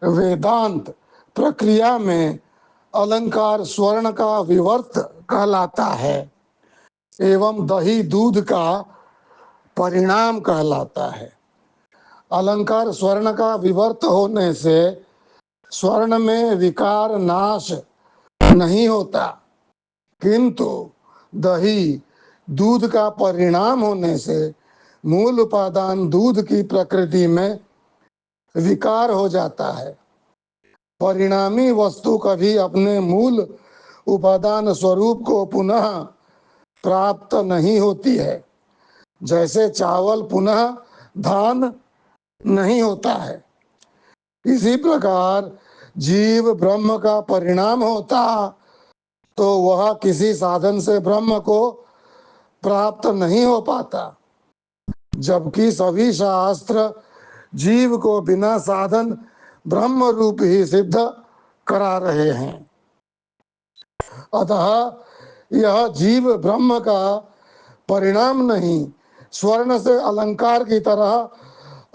वेदांत प्रक्रिया में अलंकार स्वर्ण का विवर्त कहलाता है एवं दही दूध का परिणाम कहलाता है। अलंकार स्वर्ण का विवर्त होने से स्वर्ण में विकार नाश नहीं होता, किंतु दही दूध का परिणाम होने से मूल उपादान दूध की प्रकृति में विकार हो जाता है। परिणामी वस्तु कभी अपने मूल उपादान स्वरूप को पुनः प्राप्त नहीं होती है, जैसे चावल पुनः धान नहीं होता है। इसी प्रकार जीव ब्रह्म का परिणाम होता तो वह किसी साधन से ब्रह्म को प्राप्त नहीं हो पाता, जबकि सभी शास्त्र जीव को बिना साधन ब्रह्म रूप ही सिद्ध करा रहे हैं। अतः यह जीव ब्रह्म का परिणाम नहीं, स्वर्ण से अलंकार की तरह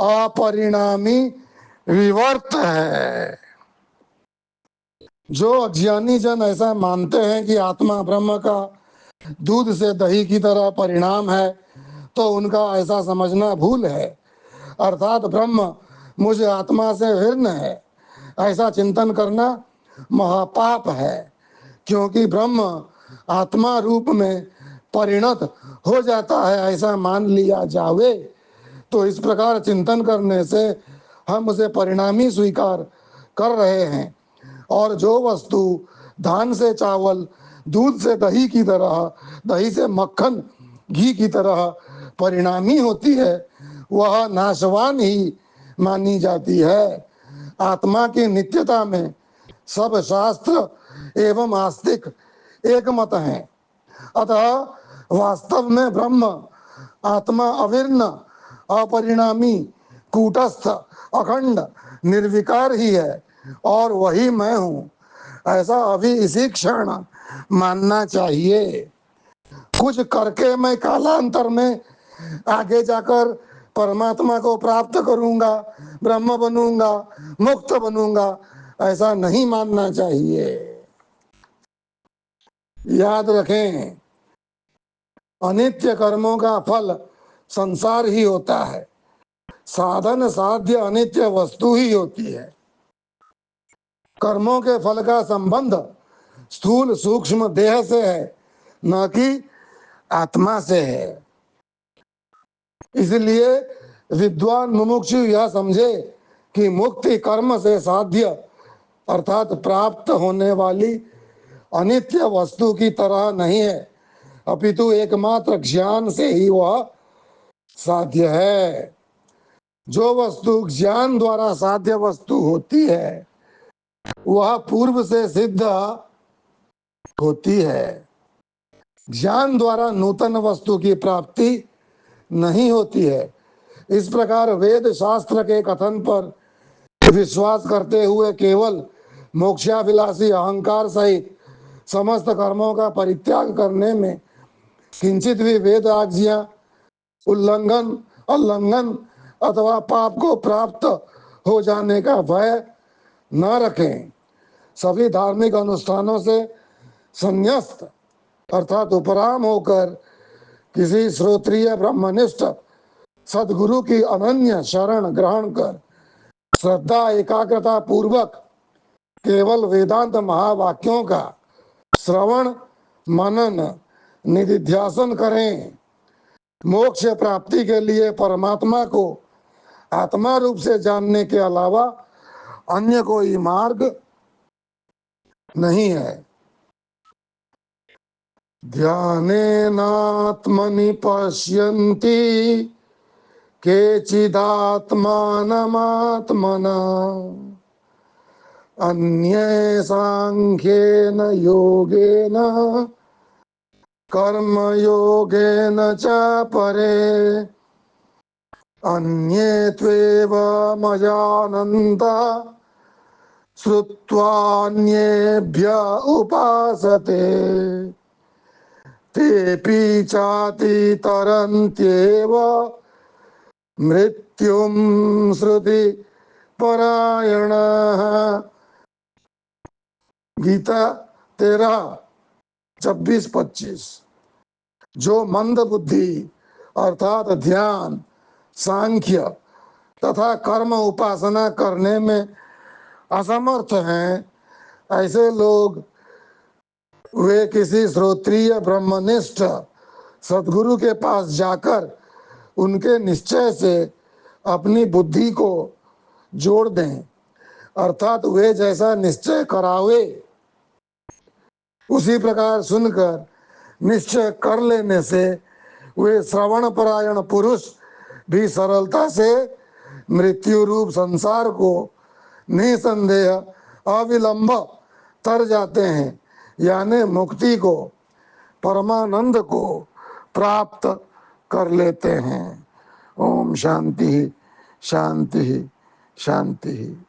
अपरिणामी विवर्त है। जो अज्ञानी जन ऐसा मानते हैं कि आत्मा ब्रह्म का दूध से दही की तरह परिणाम है, तो उनका ऐसा समझना भूल है। अर्थात ब्रह्म मुझ आत्मा से भिन्न है, ऐसा चिंतन करना महापाप है, क्योंकि ब्रह्म आत्मा रूप में परिणत हो जाता है ऐसा मान लिया जावे तो इस प्रकार चिंतन करने से हम उसे परिणामी स्वीकार कर रहे हैं। और जो वस्तु धान से चावल, दूध से दही की तरह, दही से मक्खन, घी की तरह परिणामी होती है, वह नाशवान ही मानी जाती है। आत्मा की नित्यता में सब शास्त्र एवं आस्तिक एक मत हैं। अतः वास्तव में ब्रह्म आत्मा अविर्ण, अपरिणामी, कूटस्थ, अखंड, निर्विकार ही है और वही मैं हूँ, ऐसा अभी इसी क्षण मानना चाहिए। कुछ करके मैं कालांतर में आगे जाकर परमात्मा को प्राप्त करूंगा, ब्रह्म बनूंगा, मुक्त बनूंगा, ऐसा नहीं मानना चाहिए। याद रखें, अनित्य कर्मों का फल संसार ही होता है, साधन साध्य अनित्य वस्तु ही होती है। कर्मों के फल का संबंध स्थूल सूक्ष्म देह से है, न कि आत्मा से है। इसलिए विद्वान मुमुक्षु यह समझे कि मुक्ति कर्म से साध्य अर्थात प्राप्त होने वाली अनित्य वस्तु की तरह नहीं है, अपितु एकमात्र ज्ञान से ही वह साध्य है। जो वस्तु ज्ञान द्वारा साध्य वस्तु होती है वह पूर्व से सिद्ध होती है। ज्ञान द्वारा नूतन वस्तु की प्राप्ति नहीं होती है। इस प्रकार वेद शास्त्र के कथन पर विश्वास करते हुए केवल मोक्षाभिलाषी अहंकार सहित समस्त कर्मों का परित्याग करने में किंचित भी वेद आज्ञा उल्लंघन, उल्लंघन अथवा पाप को प्राप्त हो जाने का भय न रखें। सभी धार्मिक अनुष्ठानों से संन्यस्त अर्थात उपराम होकर किसी श्रोत्रिय ब्रह्मनिष्ठ सदगुरु की अनन्य शरण ग्रहण कर श्रद्धा एकाग्रता पूर्वक केवल वेदांत महावाक्यों का श्रवण मनन निधिध्यासन करें। मोक्ष प्राप्ति के लिए परमात्मा को आत्मा रूप से जानने के अलावा अन्य कोई मार्ग नहीं है। ध्यानेनात्मनि पश्यन्ति केचिदात्मानमात्मना अन्ये सांख्येन योगेन कर्मयोगेन च परे अन्ये त्वेवमजानन्ता श्रुत्वान्येभ्य उपासते तेऽपि चातितरन्त्येव मृत्युं श्रुति परायण। गीता 13:26-25। जो मंद बुद्धि अर्थात ध्यान, सांख्य तथा कर्म उपासना करने में असमर्थ हैं, ऐसे लोग वे किसी श्रोत्रिय ब्रह्मनिष्ठ सद्गुरु के पास जाकर उनके निश्चय से अपनी बुद्धि को जोड़ दें, अर्थात वे जैसा निश्चय करावे उसी प्रकार सुनकर निश्चय कर लेने से वे श्रवण परायण पुरुष भी सरलता से मृत्यु रूप संसार को निसंदेह अविलंब तर जाते हैं, यानी मुक्ति को, परमानंद को प्राप्त कर लेते हैं। ओम शांति शांति शांति।